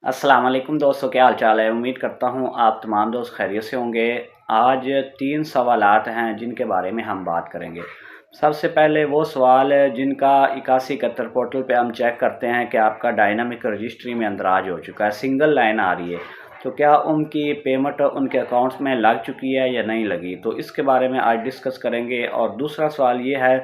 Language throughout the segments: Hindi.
अस्सलाम वालेकुम दोस्तों, क्या हाल चाल है। उम्मीद करता हूँ आप तमाम दोस्त खैरियत से होंगे। आज 3 सवालात हैं जिनके बारे में हम बात करेंगे। सबसे पहले वो सवाल है जिनका 8171 पोर्टल पे हम चेक करते हैं कि आपका डायनामिक रजिस्ट्री में अंदराज हो चुका है, सिंगल लाइन आ रही है, तो क्या उनकी पेमेंट उनके अकाउंट्स में लग चुकी है या नहीं लगी, तो इसके बारे में आज डिस्कस करेंगे। और दूसरा सवाल ये है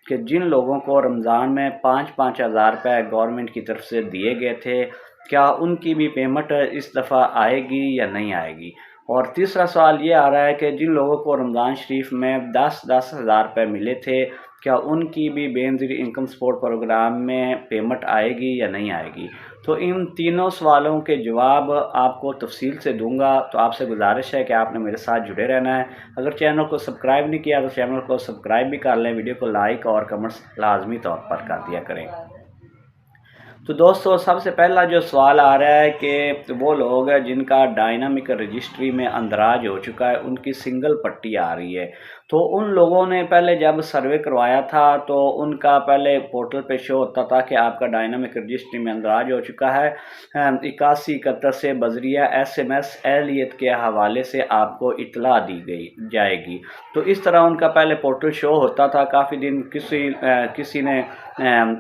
कि जिन लोगों को रमज़ान में 5-5 हज़ार रुपये गवर्नमेंट की तरफ से दिए गए थे, क्या उनकी भी पेमेंट इस दफ़ा आएगी या नहीं आएगी। और तीसरा सवाल ये आ रहा है कि जिन लोगों को रमज़ान शरीफ में 10-10 हज़ार रुपये मिले थे, क्या उनकी भी बेनज़ीर इनकम सपोर्ट प्रोग्राम में पेमेंट आएगी या नहीं आएगी। तो इन तीनों सवालों के जवाब आपको तफसील से दूंगा, तो आपसे गुजारिश है कि आपने मेरे साथ जुड़े रहना है। अगर चैनल को सब्सक्राइब नहीं किया तो चैनल को सब्सक्राइब भी कर लें, वीडियो को लाइक और कमेंट्स लाजमी तौर पर कर दिया करें। तो दोस्तों, सबसे पहला जो सवाल आ रहा है कि वो लोग हैं जिनका डायनामिक रजिस्ट्री में अंदराज हो चुका है, उनकी सिंगल पट्टी आ रही है। तो उन लोगों ने पहले जब सर्वे करवाया था तो उनका पहले पोर्टल पे शो होता था कि आपका डायनामिक रजिस्ट्री में अंदराज हो चुका है। 8171 से बजरिया SMS एहलियत के हवाले से आपको इतला दी गई जाएगी। तो इस तरह उनका पहले पोर्टल शो होता था। काफ़ी दिन किसी ने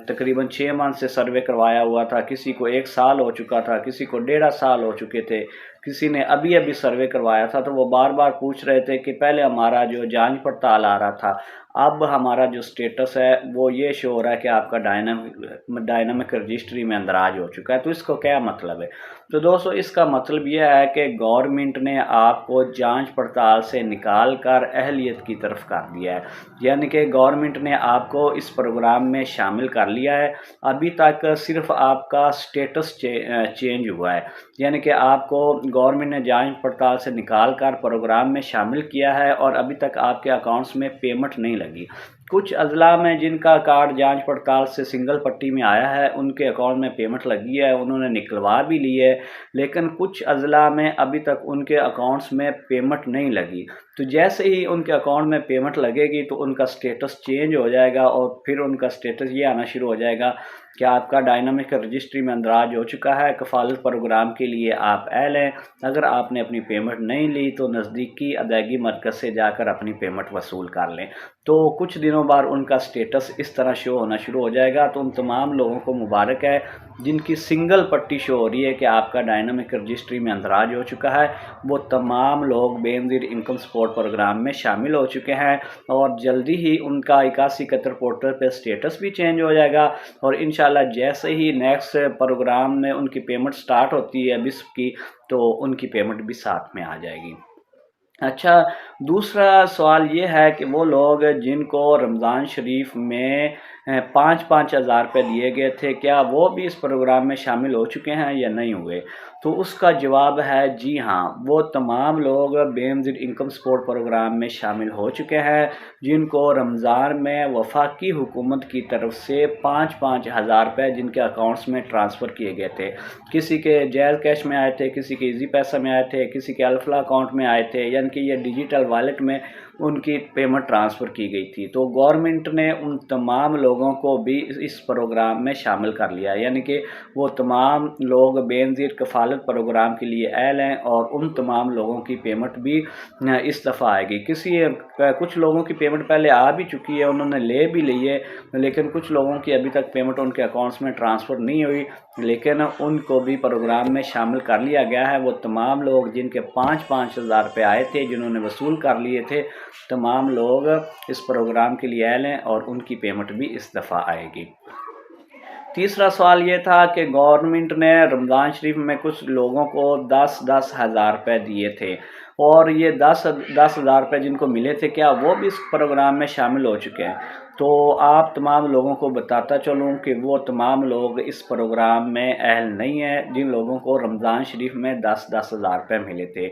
तकरीबन 6 मंथ से सर्वे करवाया हुआ था, किसी को 1 साल हो चुका था, किसी को 1.5 साल हो चुके थे, किसी ने अभी अभी सर्वे करवाया था। तो वो बार बार पूछ रहे थे कि पहले हमारा जो जांच पड़ताल आ रहा था, अब हमारा जो स्टेटस है वो ये शो हो रहा है कि आपका डायनामिक रजिस्ट्री में अंदराज हो चुका है। तो इसको क्या मतलब है। तो दोस्तों, इसका मतलब यह है कि गवर्नमेंट ने आपको जांच पड़ताल से निकाल कर अहलियत की तरफ कर दिया है, यानी कि गवर्नमेंट ने आपको इस प्रोग्राम में शामिल कर लिया है। अभी तक सिर्फ आपका स्टेटस चेंज हुआ है, यानी कि आपको गवर्नमेंट ने जांच पड़ताल से निकाल कर प्रोग्राम में शामिल किया है और अभी तक आपके अकाउंट्स में पेमेंट नहीं लगी। कुछ अजला में जिनका कार्ड जांच पड़ताल से सिंगल पट्टी में आया है, उनके अकाउंट में पेमेंट लगी है, उन्होंने निकलवा भी ली है। लेकिन कुछ अजला में अभी तक उनके अकाउंट्स में पेमेंट नहीं लगी। तो जैसे ही उनके अकाउंट में पेमेंट लगेगी तो उनका स्टेटस चेंज हो जाएगा और फिर उनका स्टेटस ये आना शुरू हो जाएगा कि आपका डायनामिक रजिस्ट्री में अंदराज हो चुका है, कफालत प्रोग्राम के लिए आप अहल हैं। अगर आपने अपनी पेमेंट नहीं ली तो नज़दीकी अदायगी मरकज़ से जाकर अपनी पेमेंट वसूल कर लें। तो कुछ दिनों बाद उनका स्टेटस इस तरह शो होना शुरू हो जाएगा। तो उन तमाम लोगों को मुबारक है जिनकी सिंगल पट्टी शो हो रही है कि आपका डायनामिक रजिस्ट्री में अंदराज हो चुका है। वो तमाम लोग बेनज़ीर इनकम सपोर्ट प्रोग्राम में शामिल हो चुके हैं और जल्दी ही उनका 8171 पोर्टल पे स्टेटस भी चेंज हो जाएगा। और इंशाल्लाह जैसे ही नेक्स्ट प्रोग्राम में उनकी पेमेंट स्टार्ट होती है बिस्प की, तो उनकी पेमेंट भी साथ में आ जाएगी। अच्छा, दूसरा सवाल ये है कि वो लोग जिनको रमज़ान शरीफ में 5-5 हज़ार रुपये दिए गए थे, क्या वो भी इस प्रोग्राम में शामिल हो चुके हैं या नहीं हुए। तो उसका जवाब है जी हाँ, वो तमाम लोग बेनज़ीर इनकम सपोर्ट प्रोग्राम में शामिल हो चुके हैं जिनको रमज़ान में वफाकी हुकूमत की तरफ से 5-5 हज़ार रुपये जिनके अकाउंट्स में ट्रांसफ़र किए गए थे। किसी के जैज़ कैश में आए थे, किसी के इजी पैसा में आए थे, किसी के अल्फला अकाउंट में आए थे, यानी कि ये डिजिटल वॉलेट में उनकी पेमेंट ट्रांसफ़र की गई थी। तो गवर्नमेंट ने उन तमाम लोगों को भी इस प्रोग्राम में शामिल कर लिया, यानी कि वो तमाम लोग बेनज़ीर कफ़ालत प्रोग्राम के लिए अहल हैं और उन तमाम लोगों की पेमेंट भी इस दफ़ा आएगी। कुछ लोगों की पेमेंट पहले आ भी चुकी है, उन्होंने ले भी ली है, लेकिन कुछ लोगों की अभी तक पेमेंट उनके अकाउंट्स में ट्रांसफ़र नहीं हुई, लेकिन उनको भी प्रोग्राम में शामिल कर लिया गया है। वो तमाम लोग जिनके 5-5 हज़ार रुपये आए थे, जिन्होंने वसूल कर लिए थे, तमाम लोग इस प्रोग्राम के लिए आए हैं और उनकी पेमेंट भी इस दफ़ा आएगी। तीसरा सवाल ये था कि गवर्नमेंट ने रमज़ान शरीफ में कुछ लोगों को 10-10 हज़ार रुपये दिए थे और ये 10-10 हज़ार रुपये जिनको मिले थे, क्या वो भी इस प्रोग्राम में शामिल हो चुके हैं। तो आप तमाम लोगों को बताता चलूँ कि वो तमाम लोग इस प्रोग्राम में अहल नहीं हैं जिन लोगों को रमज़ान शरीफ में 10-10 हज़ार रुपये मिले थे।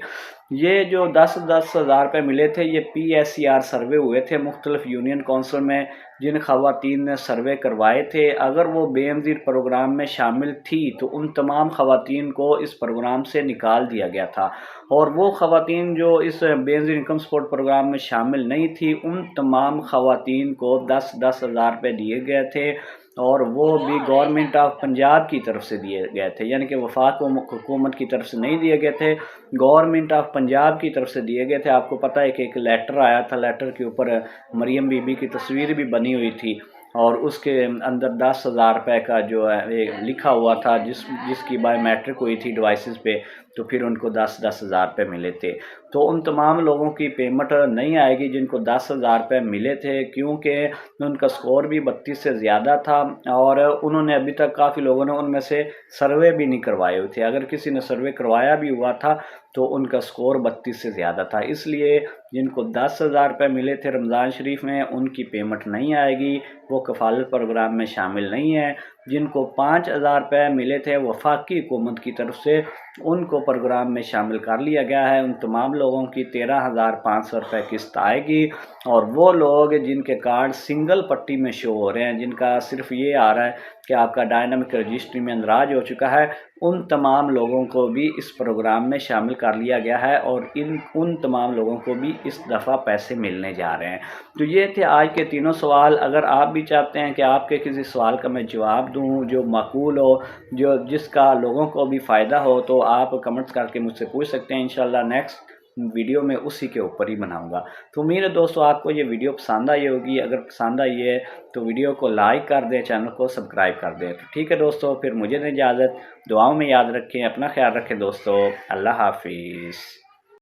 ये जो 10-10 हज़ार रुपये मिले थे, ये PSCR सर्वे हुए थे मुख्तलिफ यूनियन कौंसिल में, जिन ख़वातीन ने सर्वे करवाए थे। अगर वो बेनज़ीर प्रोग्राम में शामिल थी तो उन तमाम ख़वातीन को इस प्रोग्राम से निकाल दिया गया था, और वो ख़वातीन जो इस बेनज़ीर इनकम सपोर्ट प्रोग्राम में शामिल नहीं थी, उन तमाम ख़वातीन को 10-10 हज़ार रुपये दिए गए थे और वो भी गवर्नमेंट ऑफ पंजाब की तरफ से दिए गए थे, यानी कि वफाक हुकूमत की तरफ से नहीं दिए गए थे, गवर्नमेंट ऑफ पंजाब की तरफ से दिए गए थे। आपको पता है कि एक लेटर आया था, लेटर के ऊपर मरियम बीबी की तस्वीर भी बनी हुई थी और उसके अंदर 10,000 रुपये का जो है लिखा हुआ था, जिसकी बायोमेट्रिक हुई थी डिवाइसेस पे, तो फिर उनको 10,000 रुपये मिले थे। तो उन तमाम लोगों की पेमेंट नहीं आएगी जिनको 10,000 रुपये मिले थे, क्योंकि उनका स्कोर भी 32 से ज़्यादा था और उन्होंने अभी तक काफ़ी लोगों ने उनमें से सर्वे भी नहीं करवाए हुए थे। अगर किसी ने सर्वे करवाया भी हुआ था तो उनका स्कोर 32 से ज़्यादा था, इसलिए जिनको 10,000 रुपये मिले थे रमज़ान शरीफ में उनकी पेमेंट नहीं आएगी, वो कफ़ालत प्रोग्राम में शामिल नहीं है। जिनको 5,000 रुपये मिले थे वफाकी हुकूमत की तरफ से, उनको प्रोग्राम में शामिल कर लिया गया है। उन तमाम लोगों की 13,500 रुपये किस्त आएगी और वो लोग जिनके कार्ड सिंगल पट्टी में शो हो रहे हैं, जिनका सिर्फ ये आ रहा है कि आपका डायनामिक रजिस्ट्री में अंदराज हो चुका है, उन तमाम लोगों को भी इस प्रोग्राम में शामिल कर लिया गया है और उन तमाम लोगों को भी इस दफ़ा पैसे मिलने जा रहे हैं। तो ये थे आज के तीनों सवाल। अगर आप भी चाहते हैं कि आपके किसी सवाल का मैं जवाब दूं जो माकूल हो, जो जिसका लोगों को भी फ़ायदा हो, तो आप कमेंट्स करके मुझसे पूछ सकते हैं। इंशाल्लाह नेक्स्ट वीडियो में उसी के ऊपर ही बनाऊंगा। तो उम्मीद है दोस्तों आपको ये वीडियो पसंद आई होगी। अगर पसंद आई है तो वीडियो को लाइक कर दें, चैनल को सब्सक्राइब कर दें। तो ठीक है दोस्तों, फिर मुझे दें इजाज़त। दुआओं में याद रखें, अपना ख्याल रखें दोस्तों। अल्लाह हाफिज़।